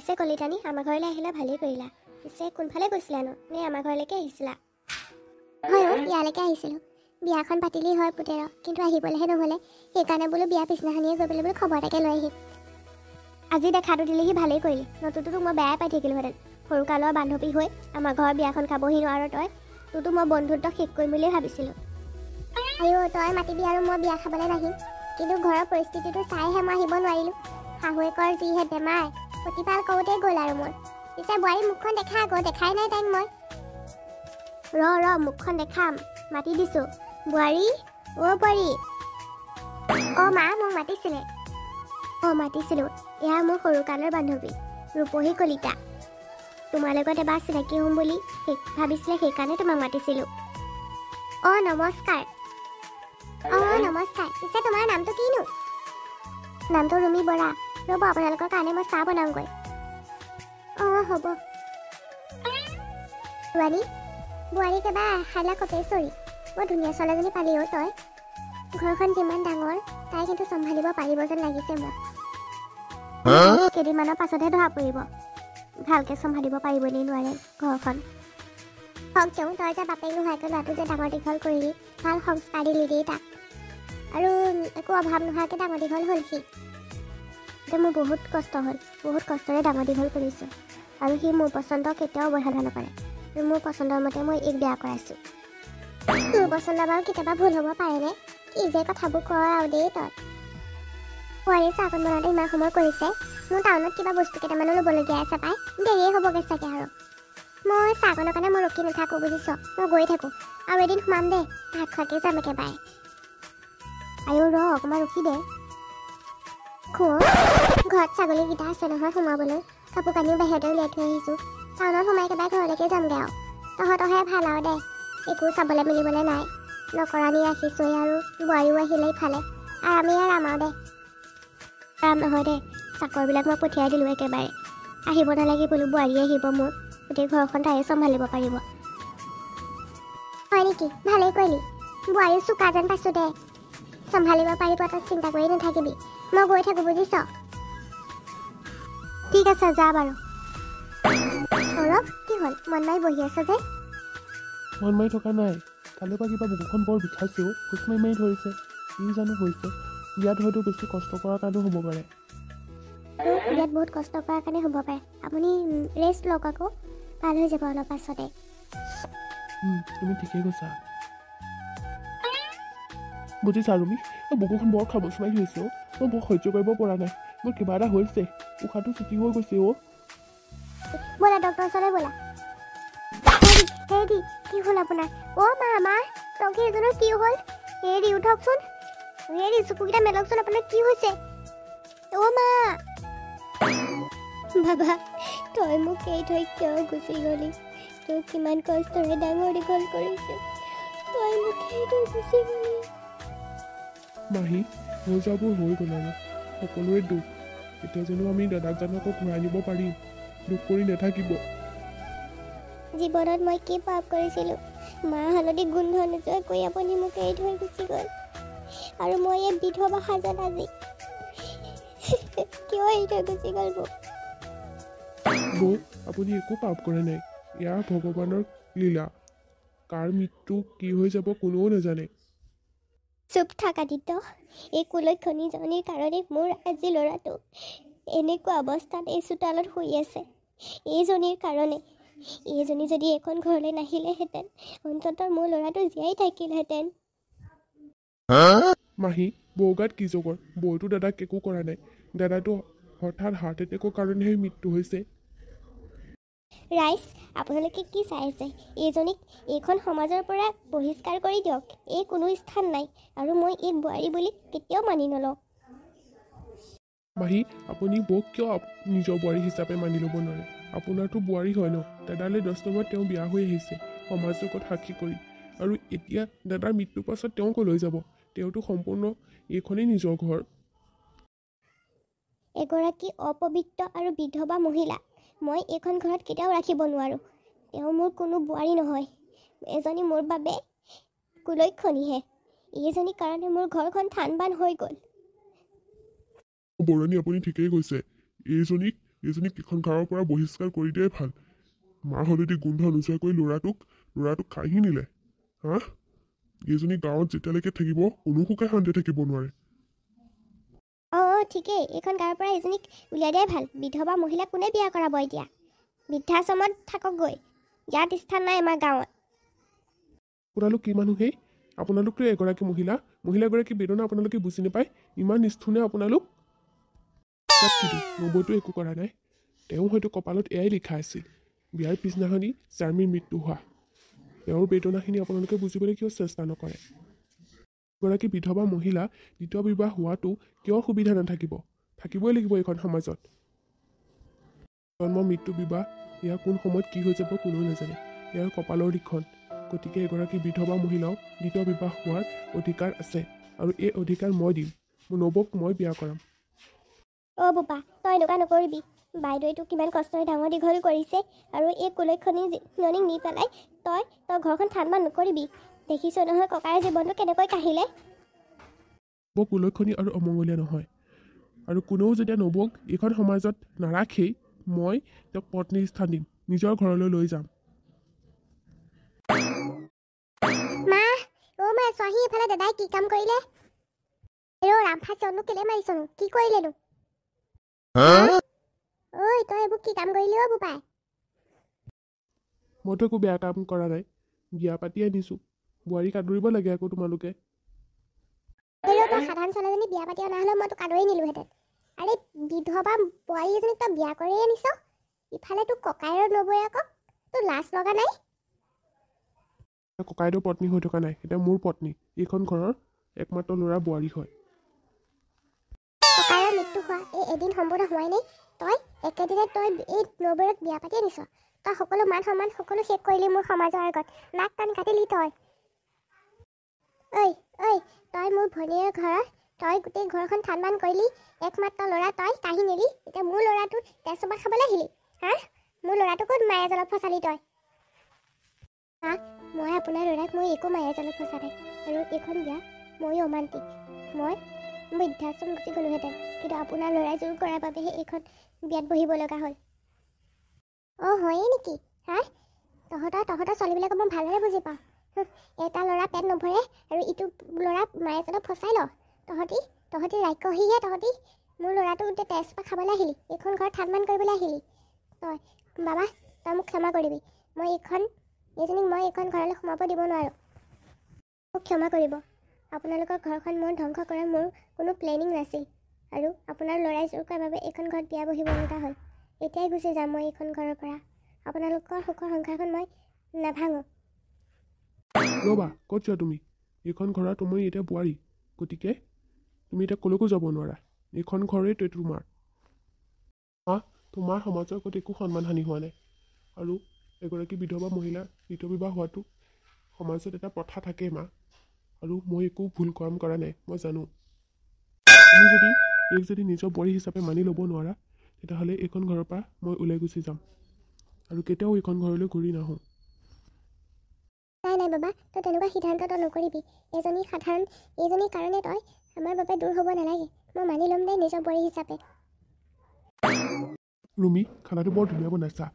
পিছে কলিতানী আমাৰ ঘৰলৈ আহিলা ভালেই কৰিলা। পিছে কোনফালে গৈছিলানো? নে আমাৰ ঘৰলৈকে আহিছিলা? হয় ইয়ালৈকে আহিছিলোঁ। বিয়াখন পাতিলেই হয় পুতেৰ, কিন্তু আহিবলৈহে নহ'লে। সেইকাৰণে বোলো বিয়া পিছদিনাখনিয়ে গৈ পেলাই বোলো খবৰ এটাকে লৈ আহিম। আজি দেখাটো দিলেহি ভালেই কৰিলি। নতুনটো তোক মই বেয়াই পাই থাকিলোহেঁতেন। সৰুকালৰ বান্ধৱী হৈ আমাৰ ঘৰৰ বিয়াখন খাবহি নোৱাৰ তই। তোৰতো মই বন্ধুত্ব শেষ কৰিম বুলিয়ে ভাবিছিলোঁ। আইঅ তই মাতিবি আৰু মই বিয়া খাবলৈ নাহিম, কিন্তু ঘৰৰ পৰিস্থিতিটো চাইহে মই আহিব নোৱাৰিলোঁ। শাহুৱেকৰ যিহে বেমাৰ, প্ৰতিপাল কৰোঁতেই গ'ল আৰু মোৰ। পিছে বোৱাৰী মুখখন দেখা আকৌ, দেখাই নাই তাইক মই। ৰ মুখখন দেখাম, মাতি দিছোঁ। বোৱাৰী, অ' বোৱাৰী। অ' মা মোক মাতিছিলে। মাতিছিলোঁ। এয়া মোৰ সৰুকালৰ বান্ধৱী ৰূপহী কলিতা। তোমাৰ লগত এবাৰ চিনাকি হ'ম বুলি ভাবিছিলে, সেইকাৰণে তোমাক মাতিছিলোঁ। নমস্কাৰ। নমস্কাৰ। পিছে তোমাৰ নামটো কিনো? নামটো ৰুমি বৰা। ৰ'ব আপোনালোকৰ কাৰণে মই চাহ বনাওঁগৈ। হ'ব। বোৱাৰী কেবা হাইলা কপেশ্বৰী। বৰ ধুনীয়া ছোৱালীজনী পালি অ' তই। ঘৰখন যিমান ডাঙৰ, তাই কিন্তু চম্ভালিব পাৰিব যেন লাগিছে মোক। কেইদিনমানৰ পাছতহে ধৰা পৰিব ভালকৈ চম্ভালিব পাৰিবনে নোৱাৰে ঘৰখন। হওক তেওঁ, তই যে বাপেক নোহোৱাকৈ ল'ৰাটো যে ডাঙৰ দীঘল কৰিলি, ভাল সংস্কাৰ দিলি দেই তাক। আৰু একো অভাৱ নোহোৱাকৈ ডাঙৰ দীঘল হ'ল সি। এতিয়া মোৰ বহুত কষ্ট হ'ল, বহুত কষ্টৰে ডাঙৰ দীঘল কৰিছোঁ। আৰু সি মোৰ পচন্দ কেতিয়াও অৱহেলা নকৰে। মোৰ পচন্দৰ মতে মই এইক বেয়া কৰাইছোঁ। তোৰ পচন্দ বাৰু কেতিয়াবা ভুল হ'ব পাৰেনে? কি যে কথাবোৰ কওঁ আৰু দেই তই। বোৱাৰীয়ে চাহকণ বনাওঁতে ইমান সময় কৰিছে। মোৰ টাউনত কিবা বস্তু কেইটামানো ল'বলগীয়া আছে পাই, দেৰিয়ে হ'বগৈ চাগে আৰু। মই চাহকণৰ কাৰণে মই ৰখি নাথাকোঁ বুজিছ, মই গৈ থাকোঁ। আৰু এদিন সোমাম দে, ভাত খোৱাকৈ যাম একেবাৰে। আইঅ ৰ অকণমান ৰখি দে। ঘৰত ছাগলীকেইটা আছে নহয় সোমাবলৈ। কাপোৰ কানিও বাহিৰতে উলিয়াই থৈ আহিছোঁ। টাউনত সোমাই একেবাৰে ঘৰলৈকে যামগৈ আৰু। তহঁতৰহে ভাল আৰু দে, একো চাবলৈ মেলিবলৈ নাই। নকৰানি ৰাখিছোঁ আৰু বোৱাৰীও আহিলে ইফালে। আৰামেই আৰাম আৰু দে। আৰাম নহয় দে, চাকৰবিলাক মই পঠিয়াই দিলোঁ একেবাৰে। আহিব নালাগে বোলো, বোৱাৰী আহিব মোৰ। গোটেই ঘৰখন তাইয়ে চম্ভালিব পাৰিব। হয় নেকি? ভালেই কৰিলি। বোৱাৰী চোকা যেন পাইছোঁ দে, চম্ভালিব পাৰিব। তই চিন্তা কৰি নাথাকিবি, মই গৈ থাকোঁ বুজিছ। ঠিক আছে যা বাৰু। সৌৰভ, কি হ'ল? মন মাৰি বহি আছ যে? মন মাৰি থকা নাই, কালিৰ পৰা কিবা বুকুখন বৰ বিষাইছেও, খোজ মাৰি মাৰি ধৰিছে। কি জানো হৈছে? ইয়াত হয়তো বেছি কষ্ট কৰাৰ কাৰণেও হ'ব পাৰে। ইয়াত বহুত কষ্ট কৰাৰ কাৰণে হ'ব পাৰে। আপুনি ৰেষ্ট লওক আকৌ, ভাল হৈ যাব অলপ পাছতে। তুমি ঠিকেই কৈছা। বুজিছা ৰুমি, বুকুখন বৰ খামুচ মাৰি ধৰিছে অ'। মই বৰ সহ্য কৰিব পৰা নাই। মোৰ কিবা এটা হৈছে, উশাহটো ছুটি হৈ গৈছে অ'। ব'লা ডক্টৰৰ ওচৰলৈ ব'লা। হেৰি কি হ'ল আপোনাৰ? মা চকী এজনৰ কি হ'ল? হেৰি উঠকচোন। হেৰি চকুকেইটা মেলকচোন, আপোনাৰ কি হৈছে? মা বাবা, তই মোক এৰি থৈ কিয় গুচি গ'লি? তই কিমান কষ্টৰে ডাঙৰ দীঘল কৰিছোঁ, তই মোক এৰি থৈ গুচি গ'লি। মাহী, হৈ যোৱাবোৰ হৈ গ'ল আৰু সকলোৰে দুখ। এতিয়া জানো আমি দাদাক জানো আকৌ ঘূৰাই নিব পাৰিম? দুখ কৰি নাথাকিব। জীৱনত মই কি পাপ কৰিছিলোঁ? মাহ হালধি গোন্ধ নোযোৱা কৈ আপুনি মোক এৰি থৈ গুচি গ'ল। আৰু মই এই বিধৱা সাজত আজি কিয় এৰি থৈ গুচি গ'ল বৌ? বৌ, আপুনি একো পাপ কৰা নাই। ইয়াৰ ভগৱানৰ লীলা। কাৰ মৃত্যু কি হৈ যাব কোনেও নাজানে। চুপ থাক আদিত্য। এই কুলক্ষণীজনীৰ কাৰণে মোৰ আজি ল'ৰাটো এনেকুৱা অৱস্থাত এই চোতালত শুই আছে। এইজনীৰ কাৰণে। এইজনী যদি এখন ঘৰলৈ নাহিলেহেঁতেন, অন্ততঃ মোৰ ল'ৰাটো জীয়াই থাকিলহেঁতেন। মাহী, বৌ গাত কি জগৰ? বৌতো দাদাক একো কৰা নাই। দাদাটো হঠাৎ হাৰ্ট এটেকৰ কাৰণেহে মৃত্যু হৈছে। ৰাইজ, আপোনালোকে কি চাই আছে? এইজনীক এইখন সমাজৰ পৰা বহিষ্কাৰ কৰি দিয়ক। এই কোনো স্থান নাই, আৰু মই এই বোৱাৰী বুলি কেতিয়াও মানি নলওঁ। মাহী, আপুনি বৌক কিয় নিজৰ বোৱাৰী হিচাপে মানি ল'ব নোৱাৰে? আপোনাৰতো বোৱাৰী হয় ন? দাদালৈ 10 নম্বৰত তেওঁ বিয়া হৈ আহিছে, সমাজ জগত সাক্ষী কৰি। আৰু এতিয়া দাদাৰ মৃত্যুৰ পাছত তেওঁ ক'লৈ যাব? তেওঁতো সম্পূৰ্ণ এইখনেই নিজৰ ঘৰ। এগৰাকী অপবিত্ৰ আৰু বিধৱা মহিলা মই এইখন ঘৰত কেতিয়াও ৰাখিব নোৱাৰোঁ। তেওঁ মোৰ কোনো বোৱাৰী নহয়, এজনী মোৰ বাবে কুলক্ষণীহে। এইজনীৰ কাৰণে মোৰ ঘৰখন থান বান হৈ গ'ল। বৰণী, আপুনি ঠিকেই কৈছে। এইজনীক এইজনীক এখন ঘৰৰ পৰা বহিষ্কাৰ কৰি দিয়াই ভাল। মাৰ হালধি গোন্ধ নোচোৱাকৈ ল'ৰাটোক খাইহি নিলে। হা, এইজনী গাঁৱত যেতিয়ালৈকে থাকিব কোনো সুখে শান্তি থাকিব নোৱাৰে। অঁ ঠিকেই, এইখন গাঁৱৰ পৰা এজনীক উলিয়াই দিয়াই ভাল। বিধৱা মহিলাক কোনে বিয়া কৰাব এতিয়া? বৃদ্ধাশ্ৰমত থাককগৈ, ইয়াত স্থান নাই আমাৰ গাঁৱত। আপোনালোক কি মানুহ হেই? আপোনালোকতো এগৰাকী মহিলাগৰাকী বেদনা আপোনালোকে বুজি নাপায়? ইমান নিষ্ঠুৰনে আপোনালোক? তাত কিন্তু নবৌটো একো কৰা নাই। তেওঁ হয়তো কপালত এয়াই লিখা আছিল, বিয়াৰ পিছদিনাখনি স্বামীৰ মৃত্যু হোৱা। তেওঁৰ বেদনাখিনি আপোনালোকে বুজিবলৈ কিয় চেষ্টা নকৰে? এগৰাকী বিধৱা মহিলা দ্বিতীয় বিবাহ হোৱাটো কিয় সুবিধা নাথাকিব? থাকিবই লাগিব এইখন সমাজত। জন্ম মৃত্যু বিবাহ এয়া কোন সময়ত কি হৈ যাব কোনেও নাজানে। ইয়াৰ কপালৰ লিখন। গতিকে এগৰাকী বিধৱা মহিলাও দ্বিতীয় বিবাহ হোৱাৰ অধিকাৰ আছে, আৰু এই অধিকাৰ মই দিম। মোৰ নবৌক মই বিয়া কৰাম। অ' বোপা, তই এনেকুৱা নকৰিবি। বাইদেউটো কিমান কষ্টৰে ডাঙৰ দীঘল কৰিছে, আৰু এই কুলক্ষণীজনীক নি পেলাই তই ঘৰখন ঠান বান নকৰিবি। দেখিছ নহয় ককাৰে জীৱনটো কেনেকৈ কাঢ়িলে। নবৌ কুলক্ষণী আৰু অমংগলীয়া নহয়, আৰু কোনেও যেতিয়া নবৌক এইখন সমাজত নাৰাখেই, মই তেওঁক পত্নীৰ স্থান দিম, নিজৰ ঘৰলৈ লৈ যাম। মা, অ' মা, চোৱাহি এইফালে দাদাই কি কাম কৰিলে। ৰামফা চনো কেলে মাৰিছনো? কি কৰিলেনো? ঐ, তই এইবোৰ কি কাম কৰিলি অ' বোপাই? মইতো একো বেয়া কাম কৰা নাই, বিয়া পাতি আনিছোঁ। বোৱাৰীক আদৰিব লাগে আকৌ তোমালোকে। তই সাধাৰণ ছোৱালীজনী বিয়া পাতি অনা হ'লে মই তোক আদৰি নিলোহেঁতেন। আৰে বিধৱা বোৱাৰী এজনীক তই বিয়া কৰি আনিছ, ইফালে তোৰ ককাইৰ নবৌয়েকক। তোৰ লাজ লগা নাই? ককাইদেউ পত্নী হৈ থকা নাই, এতিয়া মোৰ পত্নী। এইখন ঘৰৰ একমাত্ৰ ল'ৰা বোৱাৰী হয়। ককাইৰ মৃত্যু হোৱা এই এদিন সম্পূৰ্ণ হোৱাই নাই, তই একেদিনে তই এই নবৌয়েক বিয়া পাতি আনিছ। তই সকলো মান সন্মান সকলো শেষ কৰিলি মোৰ সমাজৰ আগত। নাক কাণ কাটিলি তই। ঐ, তই মোৰ ভনীৰ ঘৰত তই গোটেই ঘৰখন ঠান বান কৰিলি। একমাত্ৰ ল'ৰা তই কাঢ়ি নিলি, এতিয়া মোৰ ল'ৰাটোৰ তেজপা খাবলৈ আহিলি। হা, মোৰ ল'ৰাটোকো মায়া জালত ফচালি তই। হা, মই আপোনাৰ ল'ৰাক মই একো মায়া জালত ফচা নাই, আৰু এইখন বিয়া ময়ো অমান্তিক। মই বৃদ্ধাশ্ৰম গুচি গ'লোহেঁতেন, কিন্তু আপোনাৰ ল'ৰাই জোৰ কৰাৰ বাবেহে এইখন বিয়াত বহিব লগা হ'ল। অঁ হয়েই নেকি? হা, তহঁতৰ ছোৱালীবিলাকক মই ভালদৰে বুজি পাওঁ। এটা ল'ৰা পেট নভৰে আৰু ইটো ল'ৰা মায়ে জালত ফচাই ল। তহঁতি ৰাক্ষসীহে। তহঁতি মোৰ ল'ৰাটোক গোটেই তেজপা খাবলৈ আহিলি, এইখন ঘৰত ঠান বান কৰিবলৈ আহিলি। বাবা, তই মোক ক্ষমা কৰিবি। এইজনীক মই এইখন ঘৰলৈ সোমাব দিব নোৱাৰোঁ। মোক ক্ষমা কৰিব। আপোনালোকৰ ঘৰখন মই ধ্বংস কৰাৰ মোৰ কোনো প্লেনিং নাছিল, আৰু আপোনাৰ ল'ৰাই জোৰ কৰাৰ বাবে এইখন ঘৰত বিয়া বহিব লগা হ'ল। এতিয়াই গুচি যাম মই এইখন ঘৰৰ পৰা। আপোনালোকৰ সুখৰ সংসাৰখন মই নাভাঙো। ৰ'বা, ক'ত যোৱা তুমি? এইখন ঘৰৰ তুমি এতিয়া বোৱাৰী, গতিকে তুমি এতিয়া ক'লৈকো যাব নোৱাৰা। এইখন ঘৰেই তোমাৰ। তোমাৰ সমাজৰ প্ৰতি একো সন্মান হানি হোৱা নাই, আৰু এগৰাকী বিধৱা মহিলাৰ দ্বিতীয় বিবাহ হোৱাটো সমাজত এটা প্ৰথা থাকেই মা, আৰু মই একো ভুল কাম কৰা নাই, মই জানো। তুমি যদি নিজৰ বোৱাৰী হিচাপে মানি ল'ব নোৱাৰা, তেতিয়াহ'লে এইখন ঘৰৰ পৰা মই ওলাই গুচি যাম, আৰু কেতিয়াও এইখন ঘৰলৈ ঘূৰি নাহোঁ। নাই বাবা, তই তেনেকুৱা সিদ্ধান্ত তই নকৰিবি। এইজনীৰ কাৰণে তই আমাৰ বাবে দূৰ হ'ব নালাগে। মই মানি ল'ম দে নিজৰ বোৱাৰী হিচাপে। ৰুমি, খানাটো বৰ ধুনীয়া বনাইছা।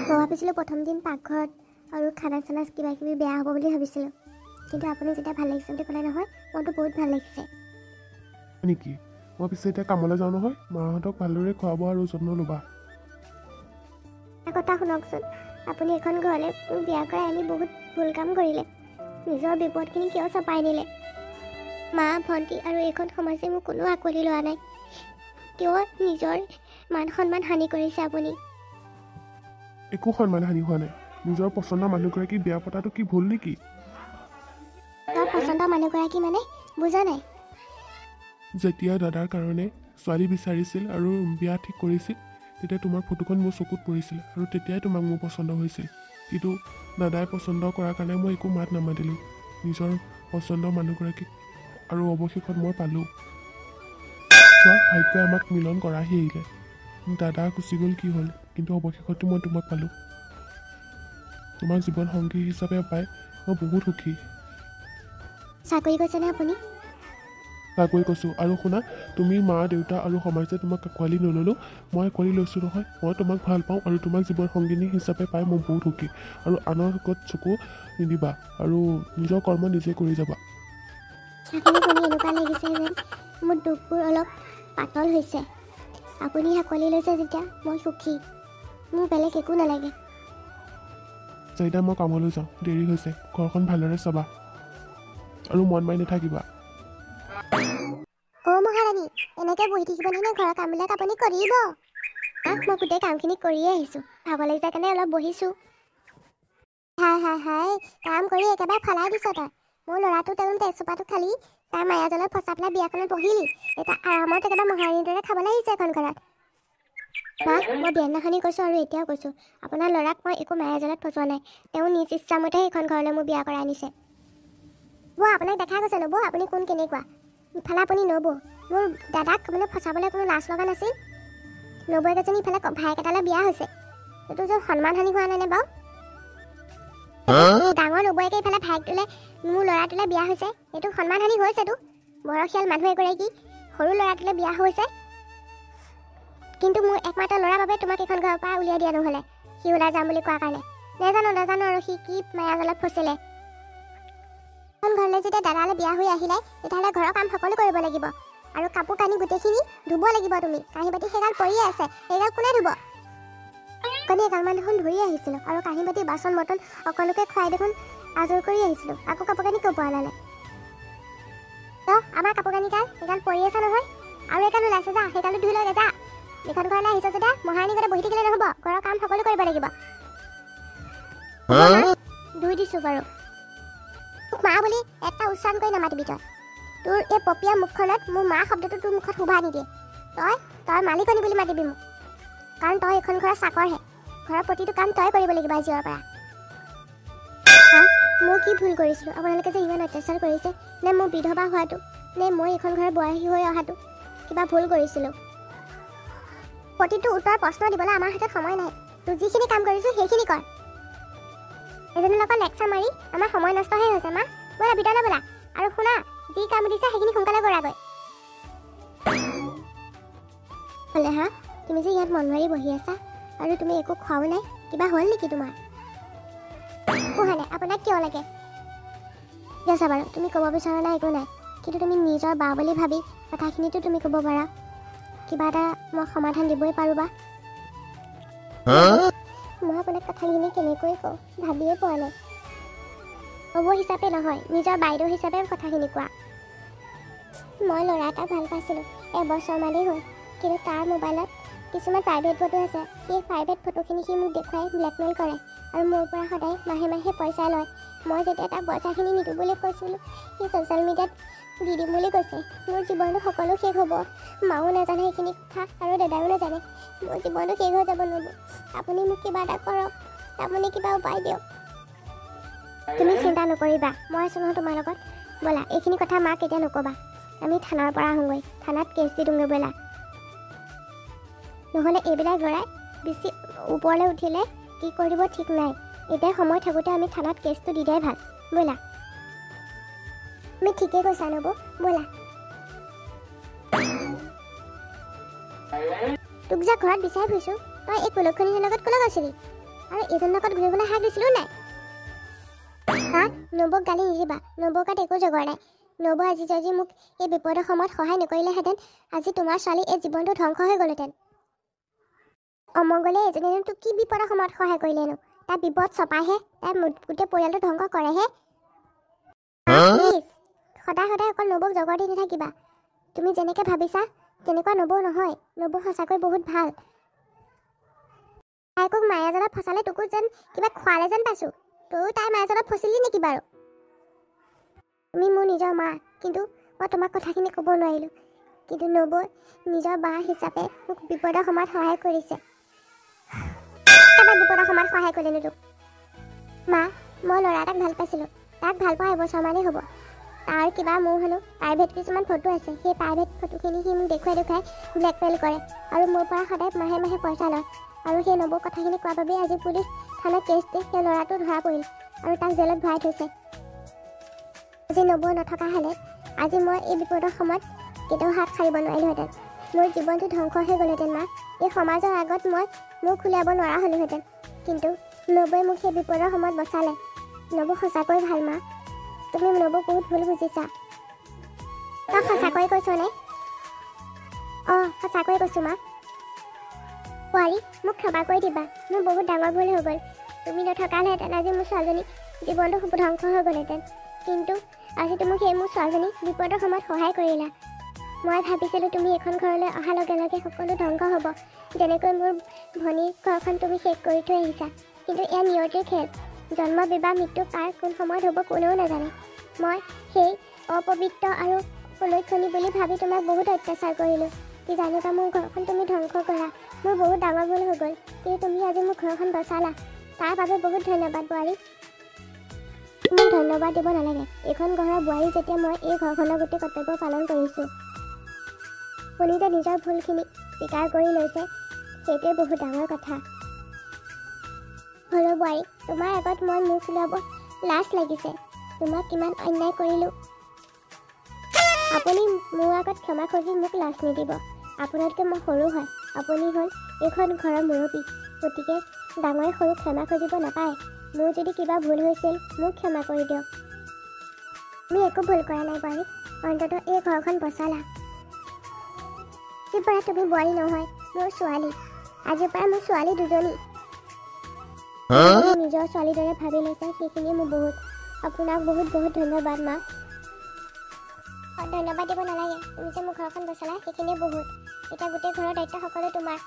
মই ভাবিছিলোঁ প্ৰথম দিন পাকঘৰত আৰু খানা চানা কিবা কিবি বেয়া হ'ব বুলি ভাবিছিলোঁ, কিন্তু আপুনি যেতিয়া ভাল লাগিছে বুলি ক'লে নহয়, মনটো বহুত ভাল লাগিছে। নেকি? মই পিছে এতিয়া কামলৈ যাওঁ নহয়, মাহঁতক ভালদৰে খুৱাব আৰু যত্ন ল'বা। এটা কথা শুনকচোন, আপুনি এখন ঘৰলৈ বিয়া কৰাই আনি বহুত ভুল কাম কৰিলে। নিজৰ বিপদখিনি কিয় চপাই নিলে? মা, ভণ্টি আৰু এইখন সমাজে মোক কোনো আঁকোৱালি লোৱা নাই। কিয় নিজৰ মান সন্মান হানি কৰিছে আপুনি? একো সন্মান হানি হোৱা নাই। নিজৰ পচন্দৰ মানুহগৰাকী বিয়া পতাটো কি ভুল নেকি? তোৰ পচন্দৰ মানুহগৰাকী মানে বুজা নাই। যেতিয়া দাদাৰ কাৰণে ছোৱালী বিচাৰিছিল আৰু বিয়া ঠিক কৰিছিল, তেতিয়া তোমাৰ ফটোখন মোৰ চকুত পৰিছিল, আৰু তেতিয়াই তোমাক মোৰ পচন্দ হৈছিল। কিন্তু দাদাই পচন্দ কৰাৰ কাৰণে মই একো মাত নামাতিলোঁ। নিজৰ পচন্দৰ মানুহগৰাকীক আৰু অৱশেষত মই পালোঁ। চোৱা, ভাগ্যই আমাক মিলন কৰাহি আহিলে। দাদা গুচি গ'ল কি হ'ল, কিন্তু অৱশেষতো মই তোমাক পালোঁ। তোমাক জীৱন সংগী হিচাপে পাই মই বহুত সুখী। চাকৰি কৰিছেনে আপুনি? সঁচাকৈ কৈছোঁ। আৰু শুনা, তুমি মা দেউতা আৰু সমাজে তোমাক আঁকোৱালি নল'লেও মই আঁকোৱালি লৈছোঁ নহয়। মই তোমাক ভাল পাওঁ আৰু তোমাক জীৱন সংগিনী হিচাপে পাই মই বহুত সুখী। আৰু আনৰ আগত চকু নিদিবা আৰু নিজৰ কৰ্ম নিজে কৰি যাবা। কথাখিনি শুনি এনেকুৱা লাগিছে যেন মোৰ দুখবোৰ অলপ পাতল হৈছে। আপুনি আঁকোৱালি লৈছে যেতিয়া মই সুখী, মোৰ বেলেগ একো নালাগে। এতিয়া মই কামলৈ যাওঁ, দেৰি হৈছে। ঘৰখন ভালদৰে চাবা আৰু মন মাৰি নাথাকিবা। অ' মহাৰাণী, এনেকৈ বহি থাকিব নহয়, ঘৰৰ কামবিলাক আপুনি কৰিব। মই গোটেই কামখিনি কৰিয়ে আহিছোঁ, ভাগৰ লাগি যায় কাৰণে অলপ বহিছোঁ। হাই কাম কৰি একেবাৰে ফলাই দিছ তই। মোৰ ল'ৰাটো তেওঁ তেজচোপাটো খালি, তাৰ মায়াজালত ফচা পেলাই বিয়াখনত বহিলি। এতিয়া আৰামত একেবাৰে মহাৰাণীৰ দৰে খাবলৈ আহিছে এখন ঘৰত। মই বিয়াদিনাখনি কৈছোঁ আৰু এতিয়াও কৈছোঁ, আপোনাৰ ল'ৰাক মই একো মায়াজালত ফচোৱা নাই। তেওঁ নিজ ইচ্ছামতে এইখন ঘৰলৈ মোৰ বিয়া কৰাই আনিছে। আপোনাক দেখা গৈছে নবৌ, আপুনি কোন কেনেকুৱা। ইফালে আপুনি নবৌ, মোৰ দাদাক মানে ফচাবলৈ কোনো লাজ লগা নাছিল। নবৌক এজনী ইফালে ভাইক এটালৈ বিয়া হৈছে, এইটো যে সন্মানহানি হোৱা নাইনে বাৰু। ডাঙৰ নবৌকে ইফালে ভাইকটোলৈ মোৰ ল'ৰাটোলৈ বিয়া হৈছে, এইটো সন্মানহানি হৈছেতো। বয়সীয়াল মানুহ এগৰাকী সৰু ল'ৰাটোলৈ বিয়া হৈছে, কিন্তু মোৰ একমাত্ৰ ল'ৰাৰ বাবে তোমাক এইখন ঘৰৰ পৰা উলিয়াই দিয়া নহ'লে, সি ওলাই যাম বুলি কোৱাৰ কাৰণে। নাজানো আৰু সি কি মায়াজালত ফচিলে। এখন ঘৰলৈ যেতিয়া দাদালৈ বিয়া হৈ আহিলে, তেতিয়াহ'লে ঘৰৰ কাম সকলো কৰিব লাগিব। আৰু কাপোৰ কানি গোটেইখিনি ধুব লাগিব তুমি। কাঁহী বাতি সেইগাল পৰিয়ে আছে, সেইগাল কোনে ধুব। কালি এগালমান দেখোন ধুই আহিছিলোঁ, আৰু কাঁহী বাতি বাচন বৰ্তন সকলোকে খুৱাই দেখোন আজৰি কৰি আহিছিলোঁ। আকৌ কাপোৰ কানি ক'ব আনালে। আমাৰ কাপোৰ কানিগাল সেইগাল পৰি আছে নহয়, আৰু এগাল ওলাইছে, যা সেইগালো ধুই লৈ যা। এইখন ঘৰলৈ আহিছ যেতিয়া মহাৰাণী গতে বহি থাকিলে নহ'ব, ঘৰৰ কাম সকলো কৰিব লাগিব। ধুই দিছোঁ বাৰু। মা বুলি এটা উচ্চাৰণ কৰি নামাতিবি তই। তোৰ এই পপীয়া মুখখনত মোৰ মা শব্দটো তোৰ মুখত শোভা নিদিয়ে। তই মালিকনী বুলি মাতিবি মোক, কাৰণ তই এইখন ঘৰৰ চাকৰহে। ঘৰৰ প্ৰতিটো কাম তই কৰিব লাগিব আজিৰ পৰা। মই কি ভুল কৰিছিলোঁ আপোনালোকে যে ইমান অত্যাচাৰ কৰিছে? নে মোৰ বিধৱা হোৱাটো, নে মই এইখন ঘৰৰ বোৱাৰী হৈ অহাটো কিবা ভুল কৰিছিলোঁ? প্ৰতিটো উত্তৰ প্ৰশ্ন দিবলৈ আমাৰ হাতত সময় নাই। তোৰ যিখিনি কাম কৰিছোঁ সেইখিনি কৰ। এজনীৰ লগত লেকচাৰ মাৰি আমাৰ সময় নষ্টহে হৈছে। মা ব'লা ভিতৰলৈ ব'লা, আৰু শুনা, যি কাম দিছা সেইখিনি সোনকালে কৰাগৈ। হ'লে তুমি যে ইয়াত মন মাৰি বহি আছা, আৰু তুমি একো খোৱাও নাই, কিবা হ'ল নেকি তোমাৰ? পোহা নাই, আপোনাক কিয় লাগে? ঠিক আছে বাৰু, তুমি ক'ব বিচৰা নাই একো নাই, কিন্তু তুমি নিজৰ বা বুলি ভাবি কথাখিনিতো তুমি ক'ব পাৰা। কিবা এটা মই সমাধান দিবই পাৰোঁ বা। মই আপোনাক কথাখিনি কেনেকৈ কওঁ ভাবিয়ে পোৱা নাই। হ'ব হিচাপে নহয়, নিজৰ বাইদেউ হিচাপে কথাখিনি কোৱা। মই ল'ৰা এটা ভাল পাইছিলোঁ, এবছৰমানেই হ'ল, কিন্তু তাৰ মোবাইলত কিছুমান প্ৰাইভেট ফটো আছে। সেই প্ৰাইভেট ফটোখিনি সি মোক দেখুৱাই ব্লেকমেইল কৰে, আৰু মোৰ পৰা সদায় মাহে মাহে পইচা লয়। মই যেতিয়া তাক পইচাখিনি নিদিওঁ বুলি কৈছিলোঁ, সি ছ'চিয়েল মিডিয়াত দি দিম বুলি কৈছে। মোৰ জীৱনটো সকলো শেষ হ'ব। মাও নাজানে সেইখিনি কথা, আৰু দাদাও নাজানে। মোৰ জীৱনটো শেষ হৈ যাব নবৌ। আপুনি মোক কিবা এটা কৰক, আপুনি কিবা উপায় দিয়ক। তুমি চিন্তা নকৰিবা, মই আছোঁ নহয় তোমাৰ লগত। ব'লা, এইখিনি কথা মাক এতিয়া নক'বা। আমি থানাৰ পৰা আহোঁগৈ, থানাত কেছ দি দিওঁগৈ ব'লা। নহ'লে এইবিলাক ল'ৰাই বেছি ওপৰলৈ উঠিলে কি কৰিব ঠিক নাই। এতিয়া সময় থাকোঁতে আমি থানাত কেছটো দি দিয়াই ভাল। ব'লা, তুমি ঠিকেই কৈছা নবৌ, ব'লা। তোক যে ঘৰত বিচাৰি ফুৰিছোঁ, তই এই কুলক্ষণীৰ লগত ক'লৈ গৈছিলি? আৰু এইজনৰ লগত ঘূৰিবলৈ হাক দিছিলোঁ নাই? নবৌক গালি নিদিবা, নবৌৰ গাত একো জগৰ নাই। নবৌ আজি যদি মোক এই বিপদৰ সময়ত সহায় নকৰিলেহেঁতেন, আজি তোমাৰ ছোৱালী এই জীৱনটো ধ্বংস হৈ গ'লহেঁতেন। অমংগলে এজনীনো তোক কি বিপদৰ সময়ত সহায় কৰিলেনো? তাৰ বিপদ চপাইহে, তাৰ গোটেই পৰিয়ালটো ধ্বংস কৰেহে। প্লিজ, সদায় সদায় অকল নবৌক জগৰ দি নাথাকিবা। তুমি যেনেকৈ ভাবিছা তেনেকুৱা নবৌ নহয়। নবৌ সঁচাকৈ বহুত ভাল। তাইক মায়াজালত ফচালে তোকো যেন কিবা খোৱালে যেন পাইছোঁ। তয়ো তাই মায়াজালত ফচিলি নেকি বাৰু? তুমি মোৰ নিজৰ মা, কিন্তু মই তোমাক কথাখিনি ক'ব নোৱাৰিলোঁ। কিন্তু নবৌ নিজৰ বা হিচাপে মোক বিপদৰ সময়ত সহায় কৰিছে। একেবাৰে বিপদৰ সময়ত সহায় কৰিলেনো তোক? মা, মই ল'ৰা এটাক ভাল পাইছিলোঁ। তাক ভাল পোৱা এবছৰমানেই হ'ব। তাৰ কিবা মোৰ হেনো প্ৰাইভেট কিছুমান ফটো আছে। সেই প্ৰাইভেট ফটোখিনি সি মোক দেখুৱাই ব্লেকমেইল কৰে, আৰু মোৰ পৰা সদায় মাহে মাহে পইচা লয়। আৰু সেই নবৌ কথাখিনি কোৱাৰ বাবেই আজি পুলিচ থানাত কেছ দি সেই ল'ৰাটো ধৰা পৰিল, আৰু তাক জেলত ভৰাই থৈছে। আজি নবৌ নথকা হ'লে আজি মই এই বিপদৰ সময়ত কেতিয়াও হাত সাৰিব নোৱাৰিলোহেঁতেন। মোৰ জীৱনটো ধ্বংস হৈ গ'লহেঁতেন মা। এই সমাজৰ আগত মই মুখ উলিয়াব নোৱাৰা হ'লোহেঁতেন। কিন্তু নবৌৱে মোক সেই বিপদৰ সময়ত বচালে। নবৌ সঁচাকৈ ভাল মা। তুমি নবৌক বহুত ভুল বুজিছা। তই সঁচাকৈ কৈছনে? অঁ, সঁচাকৈ কৈছোঁ মা। বোৱাৰী, মোক ক্ষমা কৰি দিবা। মোৰ বহুত ডাঙৰ ভুল হৈ গ'ল। তুমি নথকাহেঁতেন আজি মোৰ ছোৱালীজনী জীৱনটো ধ্বংস হৈ গ'লহেঁতেন। কিন্তু আজি তুমি সেই মোৰ ছোৱালীজনী বিপদৰ সময়ত সহায় কৰিলা। মই ভাবিছিলোঁ তুমি এইখন ঘৰলৈ অহাৰ লগে লগে সকলো ধ্বংস হ'ব, যেনেকৈ মোৰ ভনীৰ ঘৰখন তুমি শেষ কৰি থৈ আহিছা। কিন্তু এয়া নিয়তিৰ খেল। জন্ম বিবাহ মৃত্যু কাৰ কোন সময়ত হ'ব কোনেও নাজানে। মই সেই অপবিত্ৰ আৰু কুলক্ষণী বুলি ভাবি তোমাক বহুত অত্যাচাৰ কৰিলোঁ। কি জানিবা মোৰ ঘৰখন তুমি ধ্বংস কৰা। মোৰ বহুত ডাঙৰ ভুল হৈ গ'ল। কিন্তু তুমি আজি মোৰ ঘৰখন বচালা। তাৰ বাবে বহুত ধন্যবাদ বোৱাৰী। মোক ধন্যবাদ দিব নালাগে। এইখন ঘৰৰ বোৱাৰী যেতিয়া মই এই ঘৰখনৰ গোটেই কৰ্তব্য পালন কৰিছোঁ। আপুনি যে নিজৰ ভুলখিনি স্বীকাৰ কৰি লৈছে, সেইটোৱে বহুত ডাঙৰ কথা। হ'লেও বোৱাৰী, তোমাৰ আগত মই মুখ উলিয়াব লাজ লাগিছে। তোমাক কিমান অন্যায় কৰিলোঁ। আপুনি মোৰ আগত ক্ষমা খুজি মোক লাজ নিদিব। আপোনাতকৈ মই সৰু হয়। আপুনি হ'ল এইখন ঘৰৰ মুৰব্বী। গতিকে ডাঙৰে সৰু ক্ষমা খুজিব নাপায়। মোৰ যদি কিবা ভুল হৈছিল মোক ক্ষমা কৰি দিয়ক। আমি একো ভুল কৰা নাই বোৱাৰী। অন্ততঃ এই ঘৰখন বচালা। আজিৰ পৰা তুমি বোৱাৰী নহয়, মোৰ ছোৱালী। আজিৰ পৰা মোৰ ছোৱালী দুজনী। নিজৰ ছোৱালীৰ দৰে ভাবি লৈছে, সেইখিনিয়ে মোৰ বহুত। আপোনাক বহুত বহুত ধন্যবাদ মা। ধন্যবাদ দিব নালাগে। তুমি যে মোৰ ঘৰখন বচালা সেইখিনিয়ে বহুত। এতিয়া গোটেই ঘৰৰ দায়িত্ব সকলো তোমাৰ।